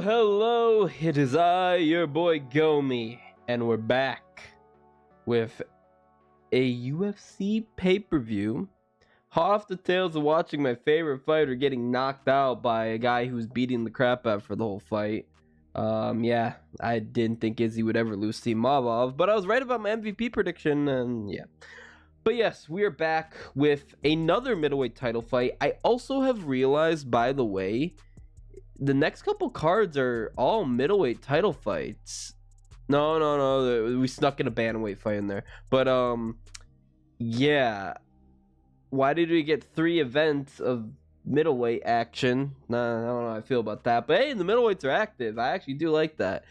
Hello, it is I, your boy Gomi, and we're back with a UFC pay-per-view. Hot off the tails of watching my favorite fighter getting knocked out by a guy who was beating the crap out for the whole fight. Yeah, I didn't think Izzy would ever lose to Mavov, but I was right about my MVP prediction, and yeah. But yes, we are back with another middleweight title fight. I also have realized, by the way, the next couple cards are all middleweight title fights. No. We snuck in a bantamweight fight in there. But, yeah. Why did we get 3 events of middleweight action? Nah, I don't know how I feel about that. But hey, the middleweights are active. I actually do like that.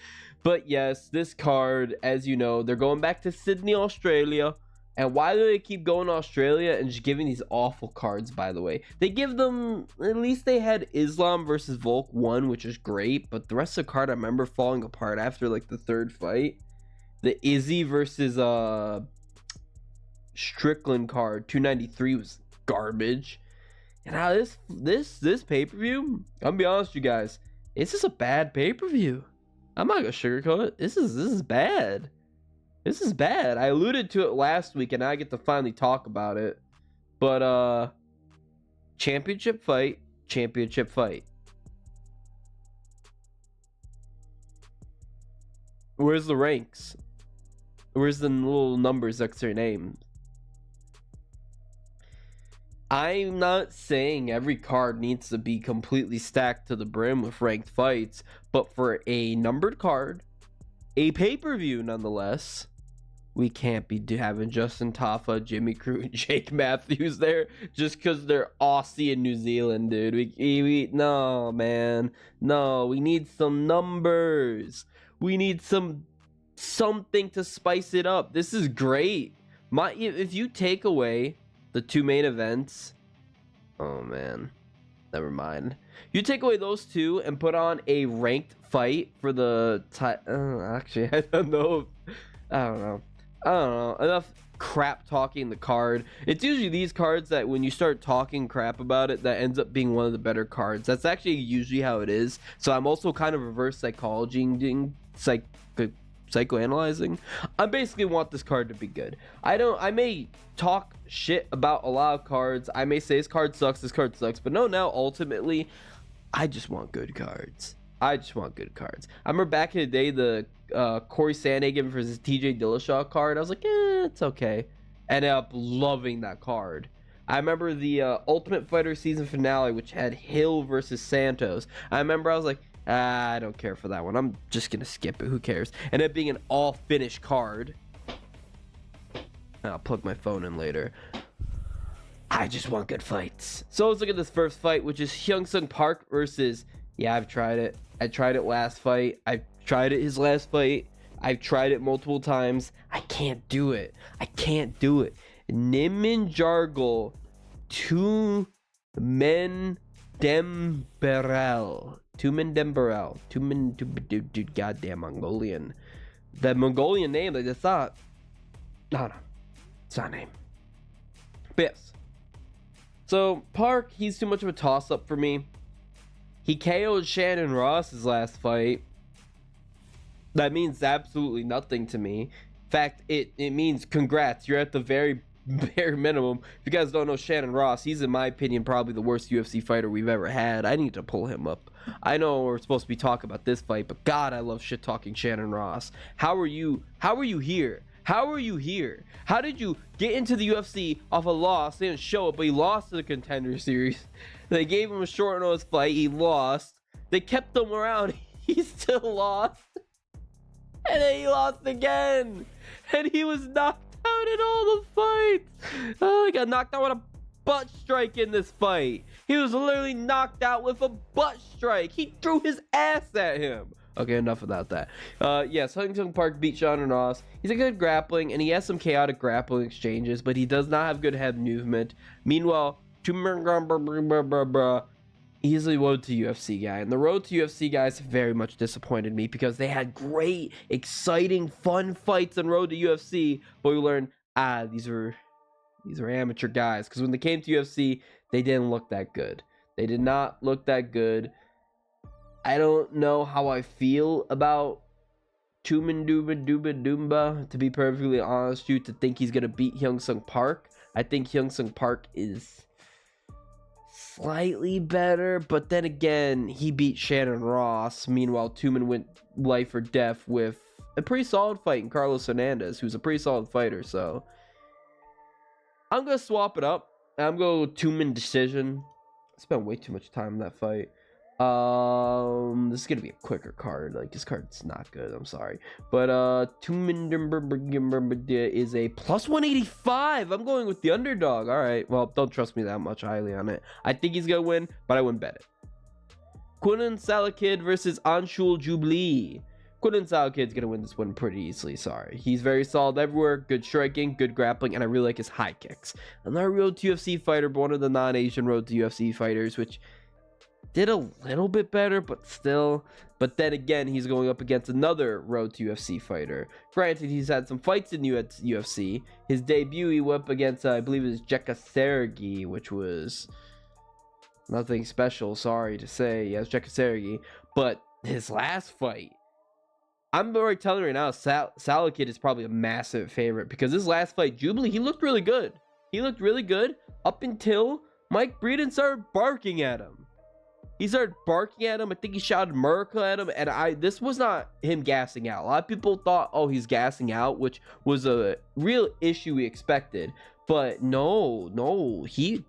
But yes, this card, as you know, they're going back to Sydney, Australia. And why do they keep going to Australia and just giving these awful cards, by the way? They give them, at least they had Islam versus Volk 1, which is great. But the rest of the card, I remember falling apart after like the 3rd fight. The Izzy versus Strickland card, 293, was garbage. And now this pay-per-view, I'm gonna be honest with you guys, this is a bad pay-per-view. I'm not gonna sugarcoat it. This is bad. This is bad. I alluded to it last week, and now I get to finally talk about it. But, championship fight. Where's the ranks? Where's the little numbers next to your name? I'm not saying every card needs to be completely stacked to the brim with ranked fights, but for a numbered card, a pay-per-view nonetheless, we can't be having Justin Tafa, Jimmy Crute, and Jake Matthews there just because they're Aussie and New Zealand, dude. We no, man. No, we need some numbers. We need something to spice it up. This is great. If you take away the 2 main events, oh man, never mind. You take away those 2 and put on a ranked fight for the actually, I don't know. Enough crap talking the card. It's usually these cards that when you start talking crap about it, that ends up being one of the better cards. That's actually usually how it is. So I'm also kind of reverse psychologying, psychoanalyzing. I basically want this card to be good. I may talk shit about a lot of cards. I may say this card sucks, but now ultimately, I just want good cards. I remember back in the day, the Corey Sandhagen versus TJ Dillashaw card. I was like, it's okay. Ended up loving that card. I remember the Ultimate Fighter season finale, which had Hill versus Santos. I remember I was like, I don't care for that one. I'm just going to skip it. Who cares? And it being an all-finish card. I'll plug my phone in later. I just want good fights. So let's look at this first fight, which is Hyung-Sung Park versus... Yeah, I've tried it. I tried it last fight. I've tried it his last fight. I've tried it multiple times. I can't do it. Nimin Jargol Tumen Demberel. Dude, goddamn Mongolian. That Mongolian name, I just thought. No, it's not a name. But yes. So, Park, he's too much of a toss-up for me. He KO'd Shannon Ross's last fight. That means absolutely nothing to me. In fact, it means congrats. You're at the very bare minimum. If you guys don't know Shannon Ross, he's, in my opinion, probably the worst UFC fighter we've ever had. I need to pull him up. I know we're supposed to be talking about this fight, but God, I love shit-talking Shannon Ross. How are you here? How did you get into the UFC off a loss? They didn't show it, but he lost to the Contender Series. They gave him a short notice fight. He lost. They kept him around. He still lost. And then he lost again. And he was knocked out in all the fights. Oh, he got knocked out with a butt strike in this fight. He was literally knocked out with a butt strike. He threw his ass at him. Okay, enough about that. Yes, Hyung-Sung Park beat Shannon Ross. He's a good grappling, and he has some chaotic grappling exchanges, but he does not have good head movement. Meanwhile, he's a road to UFC guy, and the road to UFC guys very much disappointed me because they had great, exciting, fun fights on road to UFC, but we learned, these are amateur guys, because when they came to UFC, they didn't look that good. They did not look that good. I don't know how I feel about Doomba, to be perfectly honest, to think he's gonna beat Hyung Sung Park. I think Hyung Sung Park is slightly better, but then again, he beat Shannon Ross. Meanwhile, Tumen went life or death with a pretty solid fight in Carlos Hernandez, who's a pretty solid fighter. So I'm gonna swap it up. I'm gonna go Tumen decision. I spent way too much time in that fight. This is gonna be a quicker card. Like, this card's not good, I'm sorry, but Tumen is a plus 185. I'm going with the underdog. All right, well, don't trust me that much highly on it. I think he's gonna win, but I wouldn't bet it. Quinlan Salakid versus Anshul Jubli. Quinlan Salakid's gonna win this one pretty easily. Sorry, he's very solid everywhere, good striking, good grappling, and I really like his high kicks. I'm not a road to UFC fighter, but one of the non-Asian road to UFC fighters, which did a little bit better, but still. But then again, he's going up against another road to UFC fighter. Granted, he's had some fights in UFC. His debut, he went up against, I believe it was Jekka Sergi, which was nothing special, sorry to say. Yes, Jekka Sergi. But his last fight, I'm already telling you right now, Salakid is probably a massive favorite, because his last fight, Jubilee, he looked really good. He looked really good up until Mike Breeden started barking at him. He started barking at him. I think he shouted America at him. And this was not him gassing out. A lot of people thought, oh, he's gassing out, which was a real issue we expected. But no,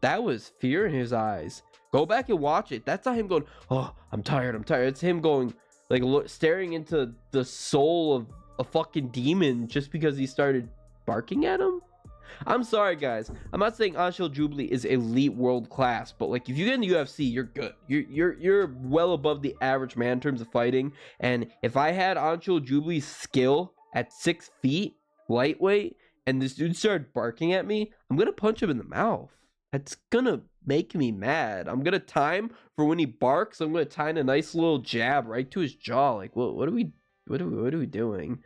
that was fear in his eyes. Go back and watch it. That's not him going, oh, I'm tired. It's him going, like, staring into the soul of a fucking demon just because he started barking at him. I'm sorry, guys. I'm not saying Anshul Jubli is elite world class, but like, if you get in the UFC, you're good. You're well above the average man in terms of fighting. And if I had Anshul Jubli's skill at 6 feet, lightweight, and this dude started barking at me, I'm gonna punch him in the mouth. That's gonna make me mad. I'm gonna time for when he barks. I'm gonna time a nice little jab right to his jaw. Like, what are we doing?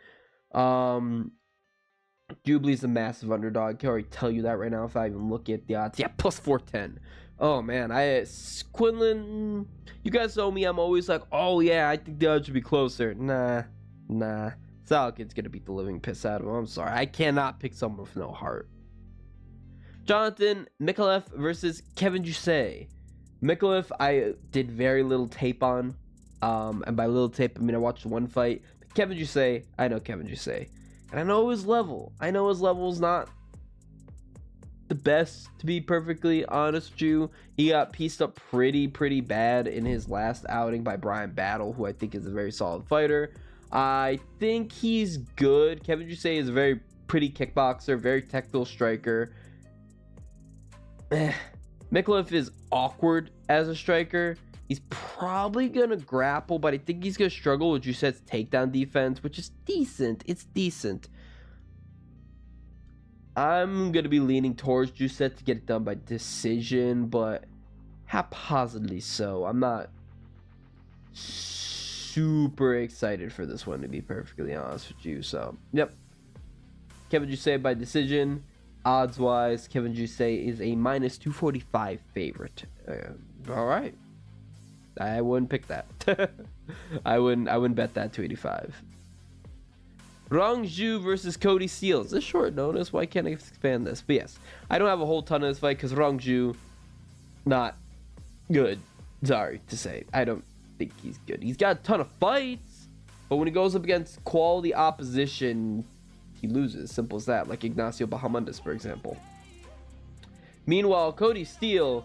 Jubilee's a massive underdog. I can already tell you that right now if I even look at the odds. Yeah, plus 410. Oh, man. Quinlan, you guys know me. I'm always like, oh, yeah, I think the odds should be closer. Nah. Salakid's going to beat the living piss out of him. I'm sorry. I cannot pick someone with no heart. Jonathan Mikalev versus Kevin Jusay. Mikalev, I did very little tape on. And by little tape, I mean I watched one fight. But Kevin Jusay, I know Kevin Jusay. And I know his level. I know his level's not the best, to be perfectly honest with you. He got pieced up pretty bad in his last outing by Brian Battle, who I think is a very solid fighter. I think he's good. Kevin Jusay is a very pretty kickboxer, very technical striker. Mikalev is awkward as a striker. He's probably going to grapple, but I think he's going to struggle with Jusay's takedown defense, which is decent. It's decent. I'm going to be leaning towards Jusay to get it done by decision, but haphazardly so. I'm not super excited for this one, to be perfectly honest with you. So, yep. Kevin Jusay by decision. Odds-wise, Kevin Jusay is a minus 245 favorite. All right. I wouldn't pick that. I wouldn't bet that 285. Rong Zhu versus Cody Steele. This short notice. Why can't I expand this? But yes, I don't have a whole ton of this fight because Rong Zhu, not good. Sorry to say. I don't think he's good. He's got a ton of fights, but when he goes up against quality opposition, he loses. Simple as that. Like Ignacio Bahamondes, for example. Meanwhile, Cody Steele,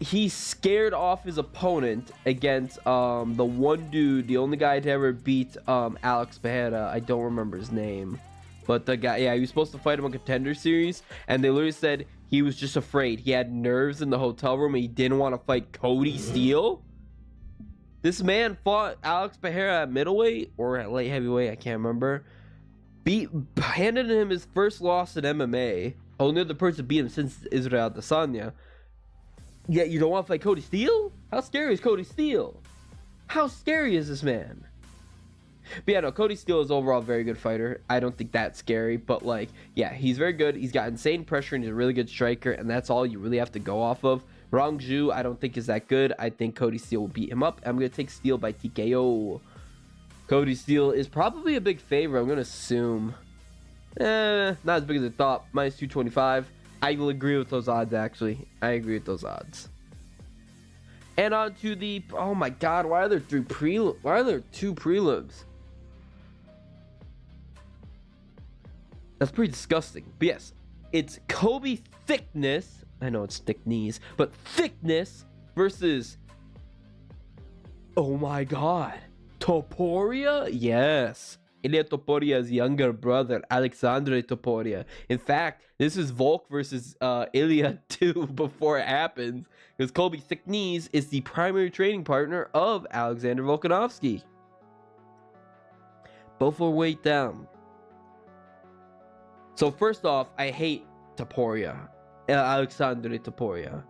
he scared off his opponent against the one dude, the only guy to ever beat Alex Pereira. I don't remember his name, but the guy, yeah, he was supposed to fight him on Contender Series, and they literally said he was just afraid. He had nerves in the hotel room and he didn't want to fight Cody Steele. This man fought Alex Pereira at middleweight or at light heavyweight, I can't remember. Handed him his first loss in MMA. Only other person beat him since Israel Adesanya. Yet you don't want to fight Cody Steele? How scary is Cody Steele? How scary is this man? But yeah, no, Cody Steele is overall a very good fighter. I don't think that's scary, but like, yeah, he's very good. He's got insane pressure and he's a really good striker, and that's all you really have to go off of. Rongju, I don't think is that good. I think Cody Steele will beat him up. I'm going to take Steele by TKO. Cody Steele is probably a big favorite, I'm going to assume. Not as big as I thought. Minus 225. I will agree with those odds, actually. I agree with those odds. And on to the... Oh my god, why are there two prelims? That's pretty disgusting. But yes, it's Kobe Thickness. I know it's thick knees, but Thickness versus... Oh my god. Topuria? Yes. Ilia Toporia's younger brother, Alexandre Topuria. In fact, this is Volk versus Ilia 2 before it happens, because Kobe Thickness is the primary training partner of Alexander Volkanovski. Both are weight down. So first off, I hate Topuria, Alexandre Topuria.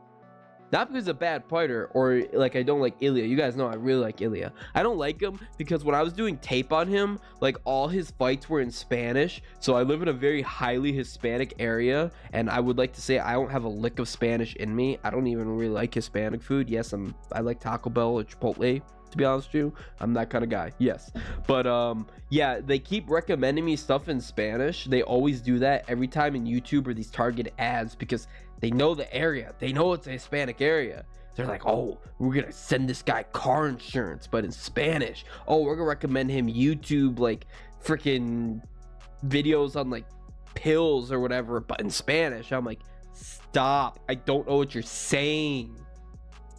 Not because he's a bad fighter or like I don't like Ilia. You guys know I really like Ilia. I don't like him because when I was doing tape on him, like all his fights were in Spanish. So I live in a very highly Hispanic area, and I would like to say I don't have a lick of Spanish in me. I don't even really like Hispanic food. Yes, I like Taco Bell or Chipotle. To be honest with you, I'm that kind of guy. Yes, but yeah, they keep recommending me stuff in Spanish. They always do that every time in YouTube or these targeted ads because they know the area. They know it's a Hispanic area. They're like, oh, we're gonna send this guy car insurance, but in Spanish. Oh, we're gonna recommend him YouTube like freaking videos on like pills or whatever, but in Spanish. I'm like, stop! I don't know what you're saying.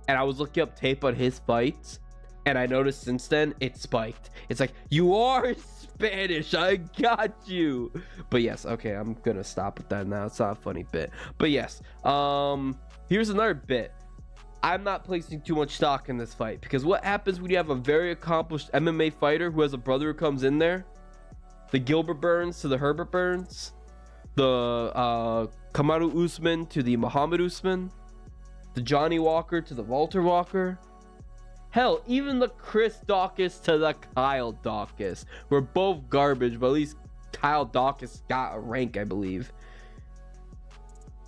And I was looking up tape on his fights. And I noticed since then, it spiked. It's like, you are Spanish. I got you. But yes, okay, I'm going to stop with that now. It's not a funny bit. But yes, here's another bit. I'm not placing too much stock in this fight. Because what happens when you have a very accomplished MMA fighter who has a brother who comes in there? The Gilbert Burns to the Herbert Burns. The Kamaru Usman to the Muhammad Usman. The Johnny Walker to the Walter Walker. Hell, even the Chris Daukaus to the Kyle Daukaus were both garbage, but at least Kyle Daukaus got a rank, I believe.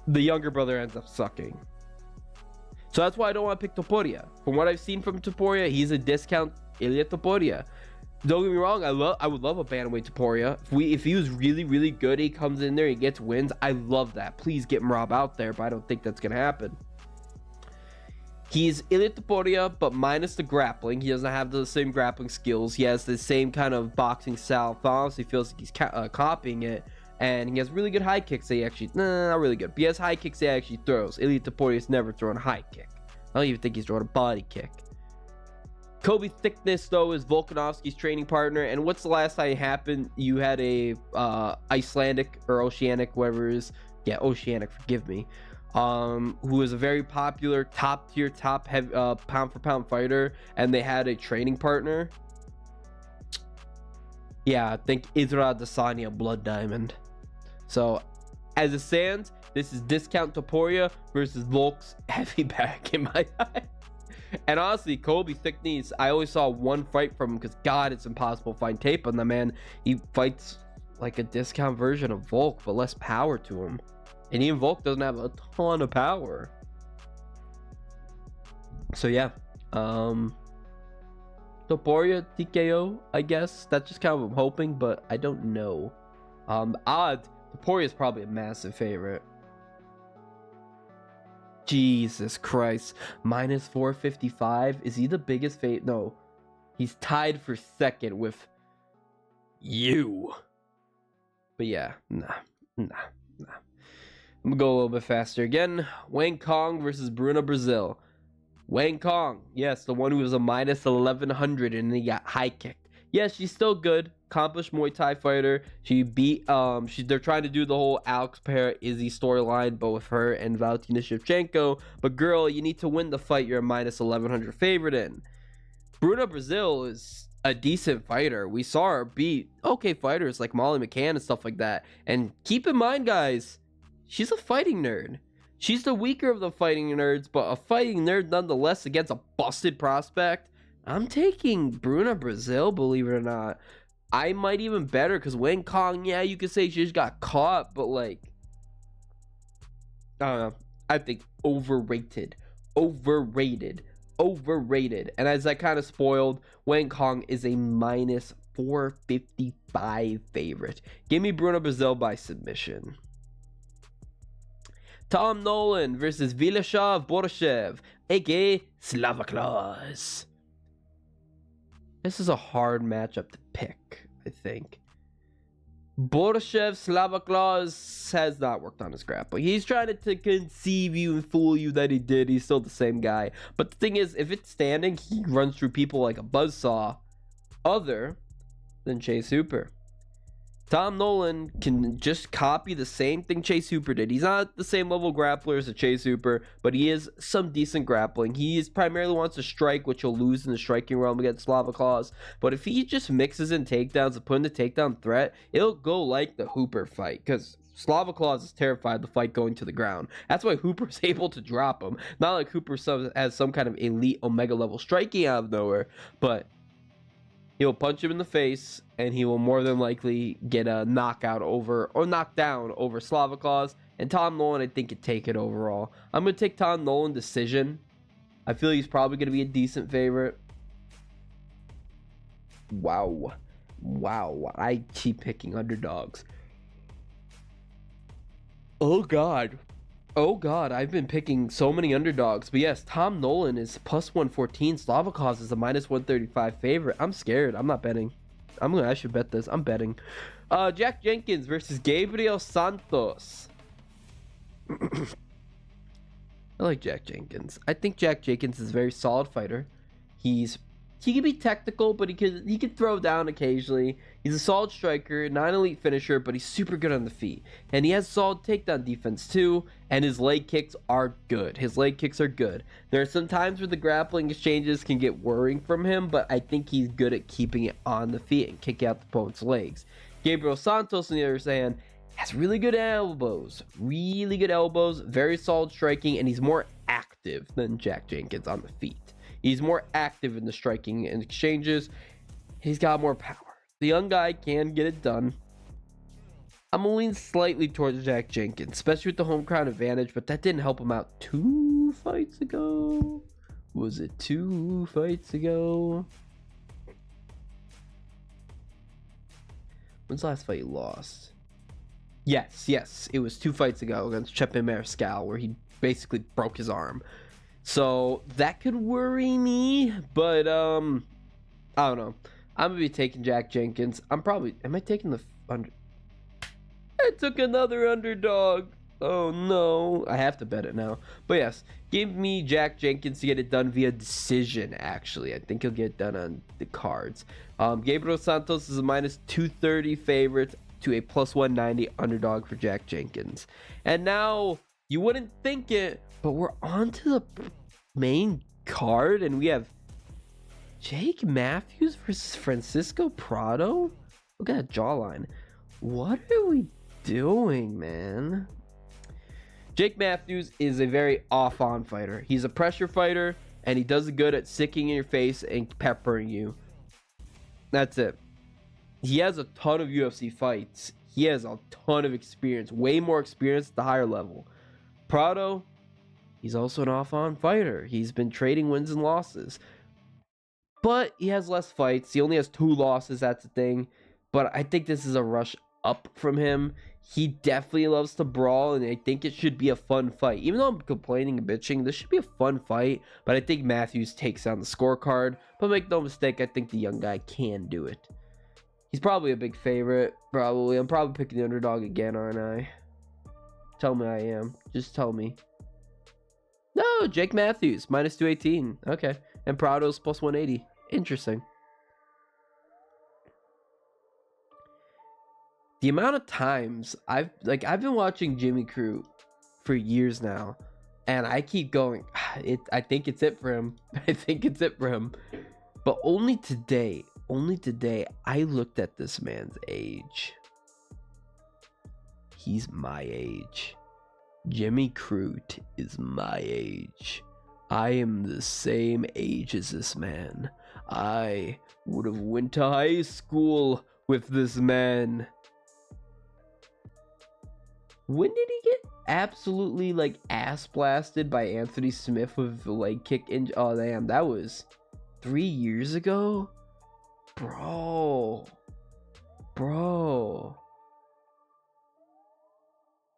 The younger brother ends up sucking. So that's why I don't want to pick Topuria. From what I've seen from Topuria, he's a discount Ilia Topuria. Don't get me wrong, I would love a bantamweight Topuria. If he was really, really good, he comes in there, he gets wins. I love that. Please get Rob out there, but I don't think that's going to happen. He's Ilia Topuria, but minus the grappling. He doesn't have the same grappling skills. He has the same kind of boxing style. Honestly, feels like he's copying it. And he has really good high kicks that he actually... Nah, not really good. But he has high kicks that he actually throws. Ilia Topuria's never thrown a high kick. I don't even think he's thrown a body kick. Kobe Thickness, though, is Volkanovski's training partner. And what's the last time it happened? You had a Icelandic or Oceanic, whatever it is. Yeah, Oceanic, forgive me. Who is a very popular top heavy, pound for pound fighter, and they had a training partner. Yeah, I think Isra Adesanya, Blood Diamond. So as it stands, this is discount Topuria versus Volk's heavy bag in my eye. And honestly, Kobe Thickness, I always saw one fight from him because god, it's impossible to find tape on the man. He fights like a discount version of Volk, but less power to him. And even Volk doesn't have a ton of power. So yeah. Topuria TKO, I guess. That's just kind of what I'm hoping, but I don't know. Odds, Topuria is probably a massive favorite. Jesus Christ. Minus 455. Is he the biggest favorite? No. He's tied for second with you. But yeah, nah. I'm gonna go a little bit faster again. Wang Kong versus Bruna Brazil. Wang Kong, yes, the one who was a minus 1100 and he got high kicked. Yes, she's still good. Accomplished Muay Thai fighter. She beat they're trying to do the whole Alex Pereira Izzy storyline, but with her and Valentina Shevchenko. But girl, you need to win the fight you're a minus 1100 favorite in. Bruna Brazil is a decent fighter. We saw her beat okay fighters like Molly McCann and stuff like that. And keep in mind, guys, she's a fighting nerd. She's the weaker of the fighting nerds, but a fighting nerd nonetheless against a busted prospect. I'm taking Bruna Brazil, believe it or not. I might even bet her because Wang Kong, yeah, you could say she just got caught, but like, I don't know. I think overrated. overrated. Overrated. And as I kind of spoiled, Wang Kong is a minus 455 favorite. Give me Bruno Brazil by submission. Tom Nolan versus Vilashov Boroshev, aka Slava Claus. This is a hard matchup to pick, I think. Boroshev, Slava Claus has not worked on his grappling. He's trying to conceive you and fool you that he did. He's still the same guy. But the thing is, if it's standing, he runs through people like a buzzsaw, other than Chase Hooper. Tom Nolan can just copy the same thing Chase Hooper did. He's not the same level grappler as a Chase Hooper, but he is some decent grappling. He primarily wants to strike, which he'll lose in the striking realm against Slava Claus. But if he just mixes in takedowns and put in the takedown threat, it'll go like the Hooper fight, because Slava Claus is terrified of the fight going to the ground. That's why Hooper's able to drop him. Not like Hooper has some kind of elite Omega level striking out of nowhere, but he'll punch him in the face, and he will more than likely get a knockout over, or knockdown over Slava Claus. And Tom Nolan, I think, could take it overall. I'm going to take Tom Nolan decision. I feel he's probably going to be a decent favorite. Wow. I keep picking underdogs. Oh, God, I've been picking so many underdogs. But yes, Tom Nolan is plus 114. Slava Claus is a minus 135 favorite. I'm scared. I'm not betting. I should bet this. I'm betting. Jack Jenkins versus Gabriel Santos. I like Jack Jenkins. I think Jack Jenkins is a very solid fighter. He can be technical, but he can throw down occasionally. He's a solid striker, not an elite finisher, but he's super good on the feet. And he has solid takedown defense too, and his leg kicks are good. There are some times where the grappling exchanges can get worrying from him, but I think he's good at keeping it on the feet and kicking out the opponent's legs. Gabriel Santos, on the other hand, has really good elbows, very solid striking, and he's more active than Jack Jenkins on the feet. He's more active in the striking and exchanges. He's got more power. The young guy can get it done. I'm leaning slightly towards Jack Jenkins, especially with the home crowd advantage, but that didn't help him out 2 fights ago. Was it 2 fights ago? When's the last fight he lost? Yes. It was 2 fights ago against Chepe Mariscal, where he basically broke his arm. So that could worry me, but I don't know. I'm gonna be taking Jack Jenkins. Am I taking the under? I took another underdog. Oh no, I have to bet it now. But yes, give me Jack Jenkins to get it done via decision. Actually, I think he'll get it done on the cards. Gabriel Santos is a minus 230 favorite to a plus 190 underdog for Jack Jenkins. And now you wouldn't think it, but we're on to the main card, and we have Jake Matthews versus Francisco Prado. Look at that jawline. What are we doing, man? Jake Matthews is a very off-on fighter. He's a pressure fighter, and he does good at sicking in your face and peppering you. That's it. He has a ton of UFC fights. He has a ton of experience, way more experience at the higher level. Prado, he's also an off-on fighter. He's been trading wins and losses. But he has less fights. He only has 2 losses, that's the thing. But I think this is a rush up from him. He definitely loves to brawl, and I think it should be a fun fight. Even though I'm complaining and bitching, this should be a fun fight. But I think Matthews takes down the scorecard. But make no mistake, I think the young guy can do it. He's probably a big favorite, probably. I'm probably picking the underdog again, aren't I? Tell me I am. Just tell me. No, Jake Matthews, minus 218. Okay. And Prado's plus 180. Interesting. The amount of times I've been watching Jimmy Crute for years now, and I keep going, I think it's it for him. But only today, I looked at this man's age. He's my age. Jimmy Crute is my age. I am the same age as this man. I would have went to high school with this man. When did he get absolutely like ass blasted by Anthony Smith with a leg kick? Oh damn, that was 3 years ago, bro.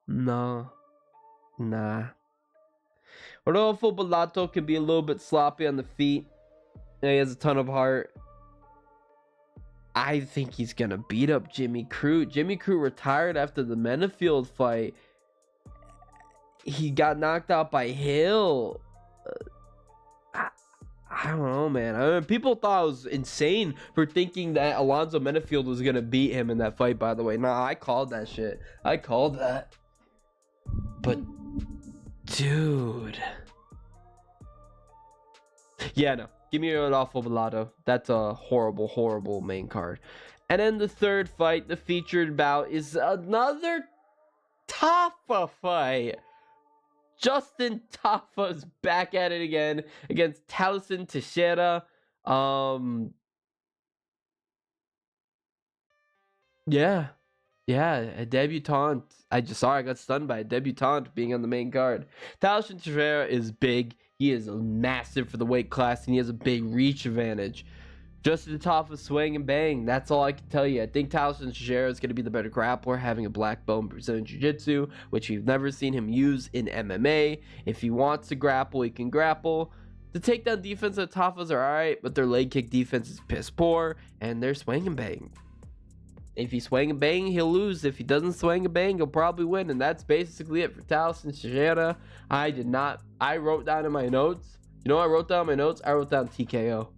No, nah. Rodolfo Bellato can be a little bit sloppy on the feet. He has a ton of heart. I think he's gonna beat up Jimmy Crute. Jimmy Crute retired after the Menafield fight. He got knocked out by Hill. I don't know, man. I mean, people thought I was insane for thinking that Alonzo Menafield was gonna beat him in that fight. By the way, nah, I called that shit. I called that. But, dude, yeah, no. Give me Rodolfo Bellato. That's a horrible, horrible main card. And then the third fight, the featured bout, is another Tafa fight. Justin Tafa's back at it again against Taliesin Teixeira. Yeah, a debutante. I got stunned by a debutante being on the main card. Taliesin Teixeira is big. He is massive for the weight class, and he has a big reach advantage. Justin Tafa swing and bang. That's all I can tell you. I think Taliesin Teixeira is going to be the better grappler, having a black belt in Brazilian Jiu-Jitsu, which we've never seen him use in MMA. If he wants to grapple, he can grapple. The takedown defense of Tafas are alright, but their leg kick defense is piss poor, and they're swing and bang. If he swing and bang, he'll lose. If he doesn't swing and bang, he'll probably win. And that's basically it for Taliesin Teixeira. I wrote down in my notes. You know what I wrote down in my notes? I wrote down TKO.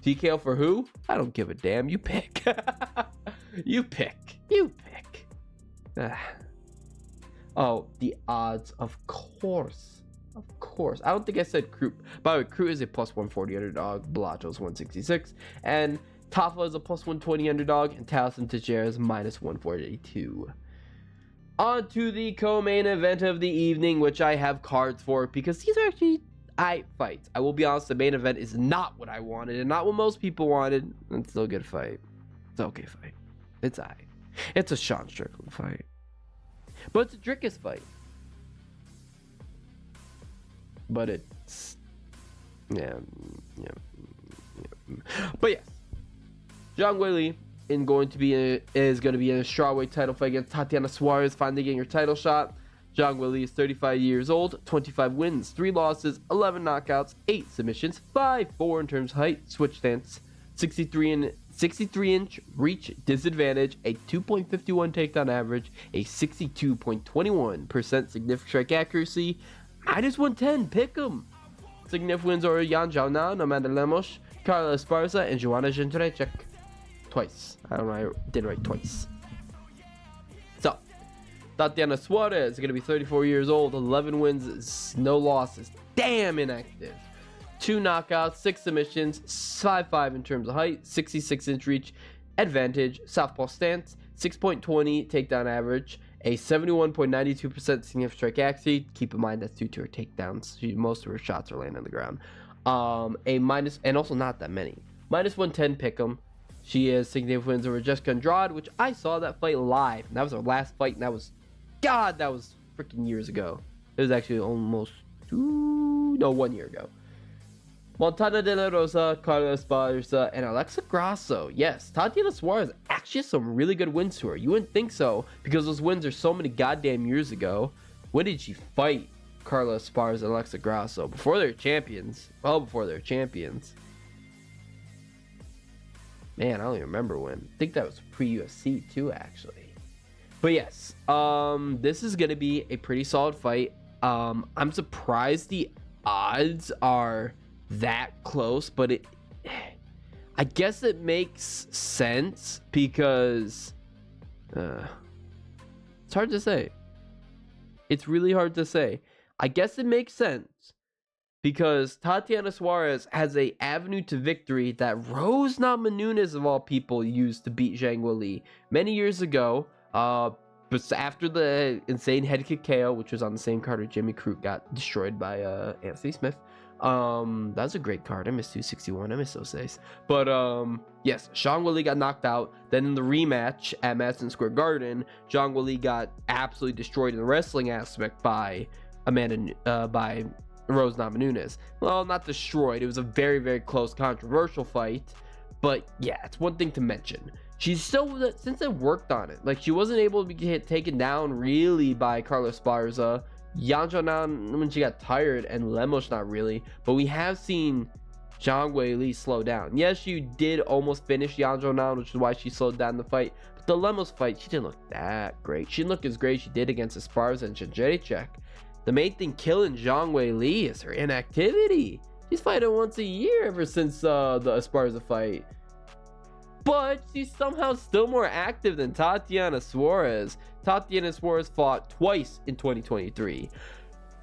TKO for who? I don't give a damn. You pick. You pick. Oh, the odds. Of course. I don't think I said Crute. By the way, Crute is a plus 140 underdog. Bellato's 166. And Tafa is a plus 120 underdog. And Taliesin Teixeira is minus 142. On to the co-main event of the evening, which I have cards for because these are actually fights. I will be honest, the main event is not what I wanted and not what most people wanted. It's still a good fight. It's an okay fight. It's aight. It's a Sean Strickland fight. But it's a Dricus fight. But it's... Yeah. But yes. Zhang Weili is going to be in a strawweight title fight against Tatiana Suarez, finally getting her title shot. Zhang Weili is 35 years old, 25 wins, 3 losses, 11 knockouts, 8 submissions, 5'4" in terms of height, switch stance, 63-inch reach disadvantage, a 2.51 takedown average, a 62.21% significant strike accuracy, minus 110, pick 'em. Significant wins are Yan Zhaonan, Amanda Lemos, Carla Esparza, and Joanna Jędrzejczyk. Twice. I don't know, I did write twice. So, Tatiana Suarez is going to be 34 years old, 11 wins, no losses. Damn inactive. 2 knockouts, 6 submissions, 5'5" in terms of height, 66-inch reach advantage, southpaw stance, 6.20 takedown average, a 71.92% significant strike accuracy. Keep in mind that's due to her takedowns. Most of her shots are laying on the ground. A minus, and also not that many. Minus 110 pick'em. She has significant wins over Jessica Andrade, which I saw that fight live. And that was her last fight, and that was freaking years ago. It was actually almost 1 year ago. Montana De La Rosa, Carla Esparza, and Alexa Grasso. Yes, Tatiana Suarez actually has some really good wins to her. You wouldn't think so, because those wins are so many goddamn years ago. When did she fight Carla Esparza and Alexa Grasso? Before they were champions. Well, before they were champions. Man, I don't even remember when. I think that was pre-UFC too, actually. But yes, this is going to be a pretty solid fight. I'm surprised the odds are that close, but I guess it makes sense because it's hard to say. It's really hard to say. I guess it makes sense because Tatiana Suarez has a avenue to victory that Rose Namajunas, of all people, used to beat Zhang Weili many years ago. But after the insane head kick KO, which was on the same card where Jimmy Crute got destroyed by Anthony Smith. That's a great card. I missed 261. I missed those days. But yes, Zhang Weili got knocked out. Then in the rematch at Madison Square Garden, Zhang Weili got absolutely destroyed in the wrestling aspect by Rose Namajunas. Well, not destroyed. It was a very, very close, controversial fight. But yeah, it's one thing to mention. She's still, since I worked on it, like she wasn't able to get taken down really by Carlos Esparza. Yan Zhao when she got tired, and Lemos not really. But we have seen Zhang Weili slow down. Yes, she did almost finish Yan Zhao, which is why she slowed down the fight. But the Lemos fight, she didn't look that great. She didn't look as great as she did against Esparza and Jędrzejczyk. The main thing killing Zhang Weili is her inactivity. She's fighting once a year ever since the Esparza fight. But she's somehow still more active than Tatiana Suarez. Tatiana Suarez fought twice in 2023.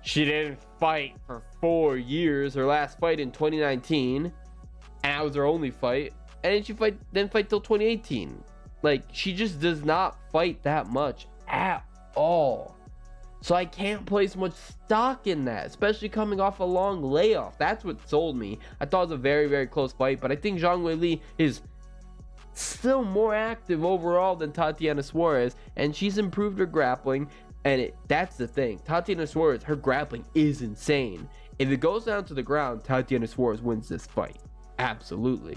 She didn't fight for 4 years. Her last fight in 2019, and that was her only fight. And she didn't fight till 2018. Like, she just does not fight that much at all. So I can't place much stock in that, especially coming off a long layoff. That's what sold me. I thought it was a very, very close fight, but I think Zhang Weili is still more active overall than Tatiana Suarez, and she's improved her grappling. And that's the thing. Tatiana Suarez, her grappling is insane. If it goes down to the ground, Tatiana Suarez wins this fight. Absolutely.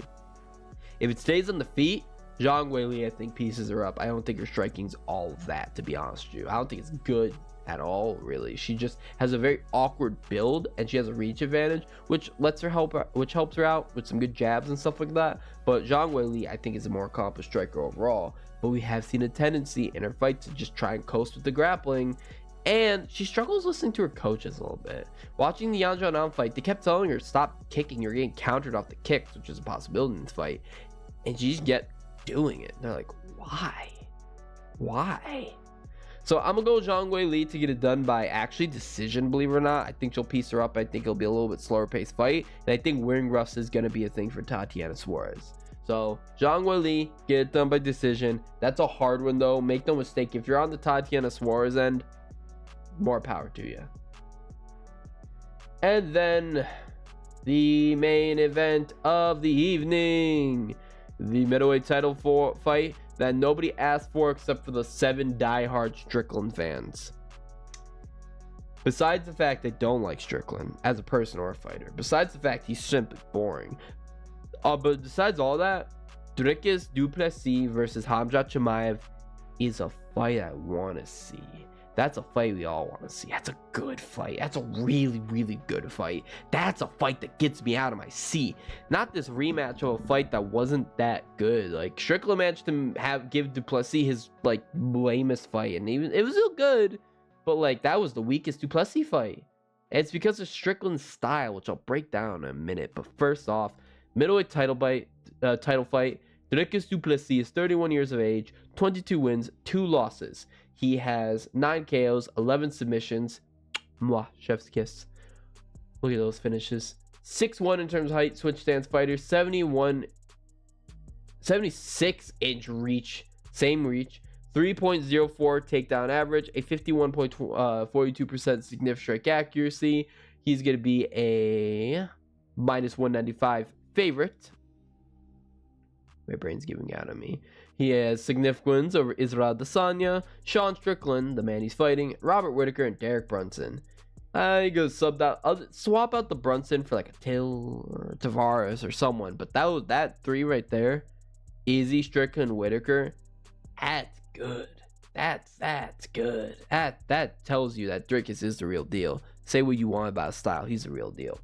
If it stays on the feet, Zhang Weili, I think, pieces her up. I don't think her striking's all of that, to be honest with you. I don't think it's good at all, really. She just has a very awkward build, and she has a reach advantage, which helps her out with some good jabs and stuff like that. But Zhang Weili, I think, is a more accomplished striker overall. But we have seen a tendency in her fight to just try and coast with the grappling, and she struggles listening to her coaches a little bit. Watching the Yan Zhao fight, they kept telling her, stop kicking, you're getting countered off the kicks, which is a possibility in this fight, and she just kept doing it. And they're like, why? So I'm gonna go Zhang Weili to get it done by actually decision, believe it or not. I think she'll piece her up. I think it'll be a little bit slower paced fight, and I think wearing roughs is gonna be a thing for Tatiana Suarez. So Zhang Weili, get it done by decision. That's a hard one though. Make no mistake, if you're on the Tatiana Suarez end, more power to you. And then the main event of the evening, the middleweight title fight that nobody asked for except for the 7 diehard Strickland fans. Besides the fact they don't like Strickland as a person or a fighter, besides the fact he's simply boring, but besides all that, Dricus du Plessis versus Khamzat Chimaev is a fight I want to see. That's a fight we all want to see. That's a good fight. That's a really, really good fight. That's a fight that gets me out of my seat. Not this rematch of a fight that wasn't that good. Like, Strickland managed to give du Plessis his like lamest fight, and even it was still good, but like that was the weakest du Plessis fight. And it's because of Strickland's style, which I'll break down in a minute. But first off, middleweight title fight. Dricus du Plessis is 31 years of age, 22 wins, 2 losses. He has 9 KOs, 11 submissions. Mwah, chef's kiss. Look at those finishes. 6'1" in terms of height, switch stance fighter. 76 inch reach, same reach. 3.04 takedown average, a 51.42% significant strike accuracy. He's going to be a -195 favorite. My brain's giving out on me. He has significant wins over Israel Adesanya, Sean Strickland, the man he's fighting, Robert Whittaker, and Derek Brunson. He goes swap out the Brunson for like a Till or Tavares or someone. But that 3 right there, Izzy, Strickland, Whittaker, that's good. That's good. That tells you that Dricus is the real deal. Say what you want about his style, he's the real deal.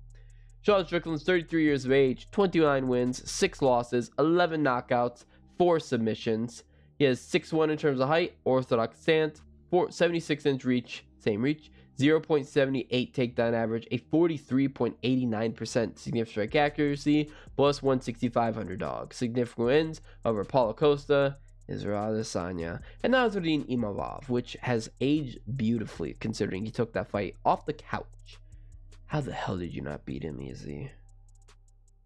Sean Strickland's 33 years of age, 29 wins, 6 losses, 11 knockouts, 4 submissions. He has 6'1" in terms of height, orthodox stance, 76 inch reach, same reach, 0.78 takedown average, a 43.89% significant strike accuracy, plus 165 underdog. Significant wins over Paulo Costa, Israel Adesanya, and Nasruddin Imavov, which has aged beautifully considering he took that fight off the couch. How the hell did you not beat him, Izzy?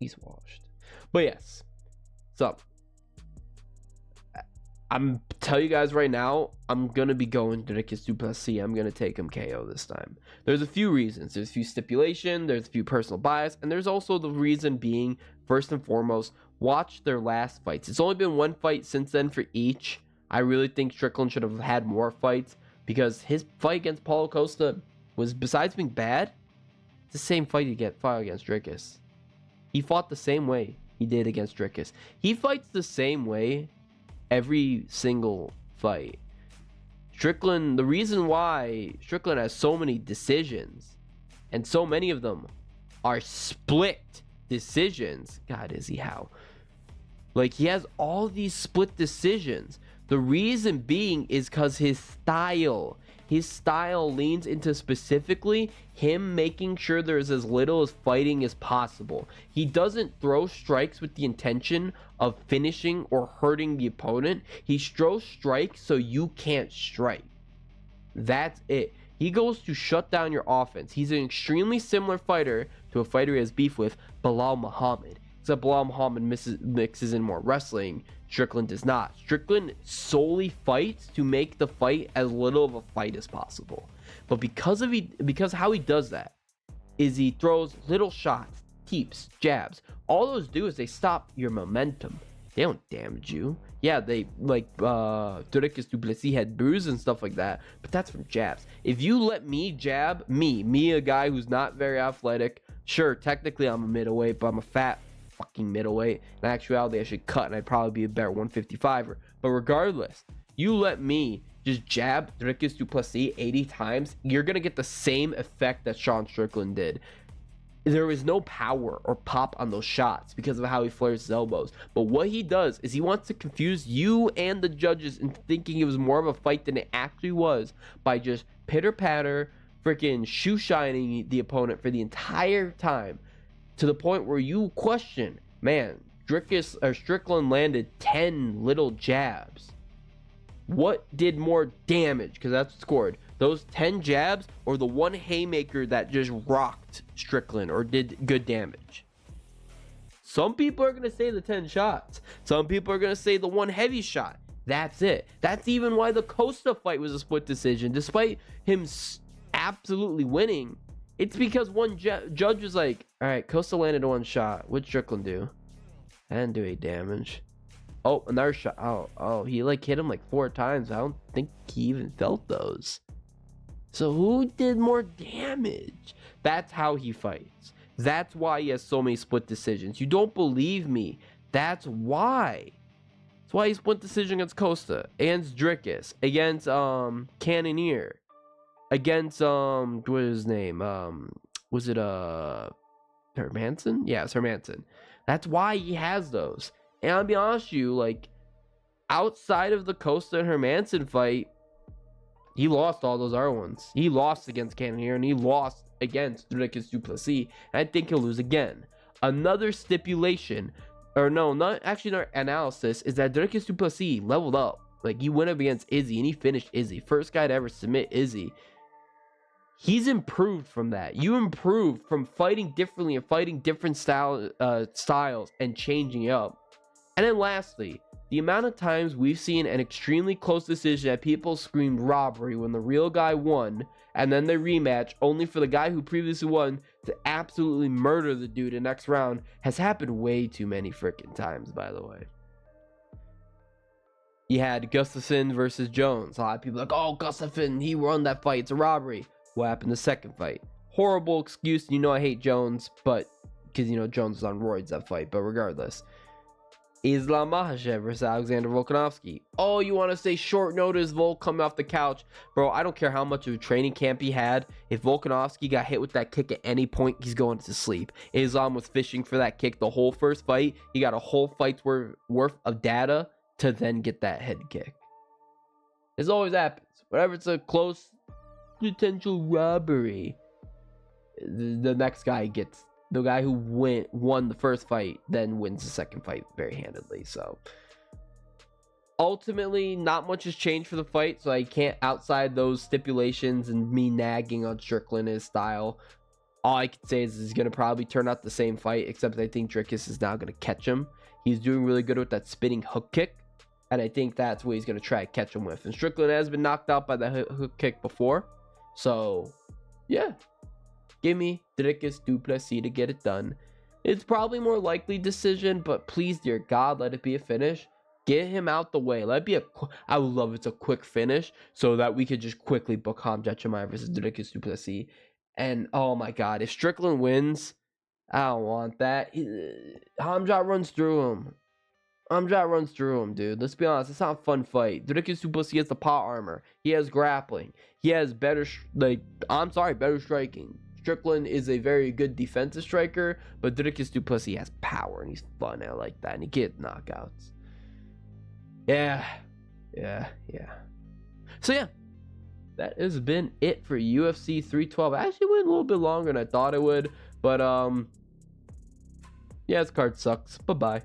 He's washed. But yes. So, I'm tell you guys right now, I'm gonna be going Dricus du Plessis. I'm gonna take him KO this time. There's a few reasons. There's a few stipulation. There's a few personal bias, and there's also the reason being, first and foremost, watch their last fights. It's only been one fight since then for each. I really think Strickland should have had more fights because his fight against Paulo Costa was, besides being bad, it's the same fight he fought against Dricus. He fought the same way he did against Dricus. He fights the same way every single fight. Strickland, the reason why Strickland has so many decisions, and so many of them are split decisions. God, is he how? Like, he has all these split decisions. The reason being is because his style leans into specifically him making sure there's as little as fighting as possible. He doesn't throw strikes with the intention of finishing or hurting the opponent. He throws strikes so you can't strike. That's it. He goes to shut down your offense. He's an extremely similar fighter to a fighter he has beef with, Belal Muhammad. Except Belal Muhammad mixes in more wrestling. Strickland does not. Strickland solely fights to make the fight as little of a fight as possible. But because how he does that is he throws little shots, teeps, jabs. All those do is they stop your momentum. They don't damage you. Yeah, they like Dricus du Plessis had bruises and stuff like that, but that's from jabs. If you let me jab, me a guy who's not very athletic, sure, technically I'm a middleweight, but I'm a fat fucking middleweight. In actuality, I should cut and I'd probably be a better 155er. But regardless, you let me just jab Dricus du Plessis 80 times, you're gonna get the same effect that Sean Strickland did. There is no power or pop on those shots because of how he flares his elbows. But what he does is he wants to confuse you and the judges into thinking it was more of a fight than it actually was by just pitter-patter, freaking shoe shining the opponent for the entire time, to the point where you question, man, Strickland landed 10 little jabs. What did more damage? Because that's what scored. Those 10 jabs or the one haymaker that just rocked Strickland or did good damage? Some people are going to say the 10 shots. Some people are going to say the one heavy shot. That's it. That's even why the Costa fight was a split decision. Despite him absolutely winning, it's because one judge was like, all right, Costa landed one shot. What'd Strickland do? I didn't do any damage. Oh, another shot. Oh, he like hit him like 4 times. I don't think he even felt those. So who did more damage? That's how he fights. That's why he has so many split decisions. You don't believe me? That's why. That's why he split decision against Costa, against Dricus, against Cannonier, against what was his name? Was it Hermanson? Yeah, it's Hermanson. That's why he has those. And I'll be honest with you, like, outside of the Costa and Hermanson fight, he lost all those other ones. He lost against Cannonier and he lost against Dricus du Plessis. And I think he'll lose again. Another stipulation, or no, not actually our analysis, is that Dricus du Plessis leveled up. Like, he went up against Izzy and he finished Izzy. First guy to ever submit Izzy. He's improved from that. You improved from fighting differently and fighting different styles and changing up. And then lastly, the amount of times we've seen an extremely close decision that people screamed robbery when the real guy won, and then they rematch only for the guy who previously won to absolutely murder the dude in the next round has happened way too many freaking times, by the way. You had Gustafsson versus Jones. A lot of people are like, oh, Gustafsson, he won that fight. It's a robbery. What happened the second fight? Horrible excuse. You know I hate Jones, but because, you know, Jones was on roids that fight. But regardless. Islam Makhachev versus Alexander Volkanovski. Oh, you want to say short notice Volk coming off the couch? Bro, I don't care how much of a training camp he had. If Volkanovski got hit with that kick at any point, he's going to sleep. Islam was fishing for that kick the whole first fight. He got a whole fight's worth of data to then get that head kick. This always happens. Whenever it's a close potential robbery, the next guy gets... The guy who won the first fight then wins the second fight very handedly. So ultimately, not much has changed for the fight. So I can't, outside those stipulations and me nagging on Strickland and his style, all I can say is it's going to probably turn out the same fight, except I think Dricus is now going to catch him. He's doing really good with that spinning hook kick. And I think that's what he's going to try to catch him with. And Strickland has been knocked out by the hook kick before. So, yeah. Give me Dricus du Plessis to get it done. It's probably more likely decision, but please, dear God, let it be a finish. Get him out the way. Let it be I would love it's a quick finish so that we could just quickly book Hamza Chimaev versus Dricus du Plessis. And, oh my God, if Strickland wins, I don't want that. Hamza runs through him. Dude. Let's be honest. It's not a fun fight. Dricus du Plessis has the pot armor. He has grappling. He has better, better striking. Strickland is a very good defensive striker, but Dricus du Plessis has power, and he's fun. I like that, and he gets knockouts. Yeah. So, yeah. That has been it for UFC 312. I actually went a little bit longer than I thought it would, but, yeah, this card sucks. Bye-bye.